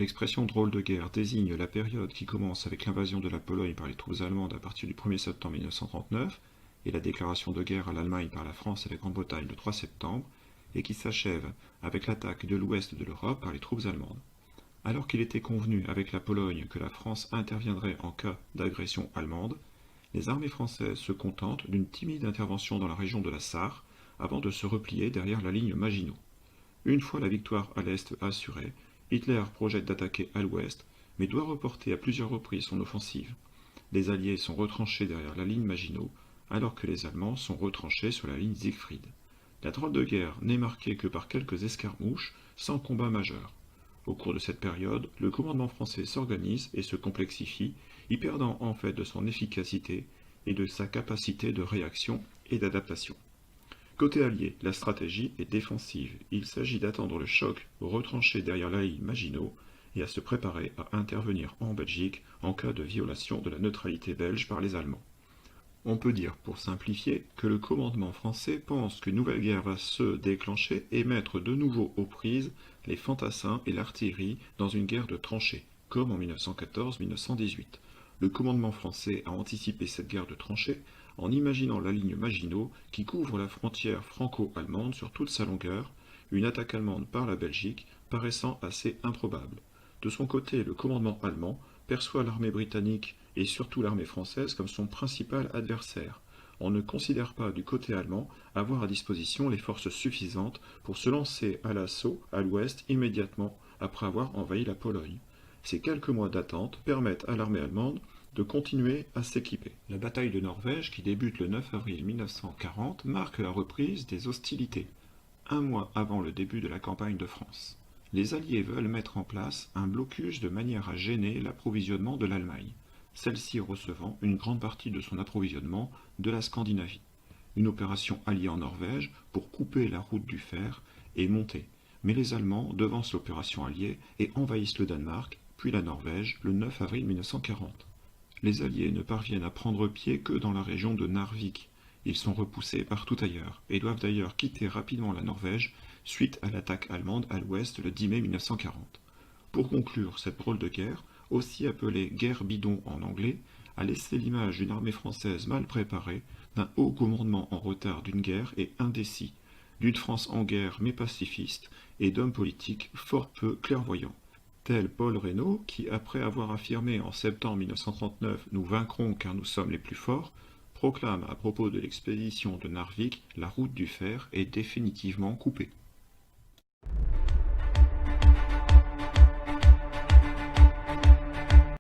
L'expression drôle de guerre désigne la période qui commence avec l'invasion de la Pologne par les troupes allemandes à partir du 1er septembre 1939 et la déclaration de guerre à l'Allemagne par la France et la Grande-Bretagne le 3 septembre, et qui s'achève avec l'attaque de l'ouest de l'Europe par les troupes allemandes. Alors qu'il était convenu avec la Pologne que la France interviendrait en cas d'agression allemande, les armées françaises se contentent d'une timide intervention dans la région de la Sarre avant de se replier derrière la ligne Maginot. Une fois la victoire à l'est assurée, Hitler projette d'attaquer à l'ouest, mais doit reporter à plusieurs reprises son offensive. Les Alliés sont retranchés derrière la ligne Maginot, alors que les Allemands sont retranchés sur la ligne Siegfried. La drôle de guerre n'est marquée que par quelques escarmouches, sans combat majeur. Au cours de cette période, le commandement français s'organise et se complexifie, y perdant en fait de son efficacité et de sa capacité de réaction et d'adaptation. Côté allié, la stratégie est défensive. Il s'agit d'attendre le choc, retranché derrière la ligne Maginot, et à se préparer à intervenir en Belgique en cas de violation de la neutralité belge par les Allemands. On peut dire, pour simplifier, que le commandement français pense qu'une nouvelle guerre va se déclencher et mettre de nouveau aux prises les fantassins et l'artillerie dans une guerre de tranchées, comme en 1914-1918. Le commandement français a anticipé cette guerre de tranchées en imaginant la ligne Maginot qui couvre la frontière franco-allemande sur toute sa longueur, une attaque allemande par la Belgique paraissant assez improbable. De son côté, le commandement allemand perçoit l'armée britannique et surtout l'armée française comme son principal adversaire. On ne considère pas du côté allemand avoir à disposition les forces suffisantes pour se lancer à l'assaut à l'ouest immédiatement après avoir envahi la Pologne. Ces quelques mois d'attente permettent à l'armée allemande de continuer à s'équiper. La bataille de Norvège, qui débute le 9 avril 1940, marque la reprise des hostilités, un mois avant le début de la campagne de France. Les Alliés veulent mettre en place un blocus de manière à gêner l'approvisionnement de l'Allemagne, celle-ci recevant une grande partie de son approvisionnement de la Scandinavie. Une opération alliée en Norvège pour couper la route du fer est montée, mais les Allemands devancent l'opération alliée et envahissent le Danemark, puis la Norvège, le 9 avril 1940. Les Alliés ne parviennent à prendre pied que dans la région de Narvik. Ils sont repoussés partout ailleurs, et doivent d'ailleurs quitter rapidement la Norvège suite à l'attaque allemande à l'ouest le 10 mai 1940. Pour conclure, cette drôle de guerre, aussi appelée guerre bidon en anglais, a laissé l'image d'une armée française mal préparée, d'un haut commandement en retard d'une guerre et indécis, d'une France en guerre mais pacifiste, et d'hommes politiques fort peu clairvoyants. Tel Paul Reynaud, qui, après avoir affirmé en septembre 1939 « Nous vaincrons car nous sommes les plus forts », proclame à propos de l'expédition de Narvik « La route du fer est définitivement coupée ».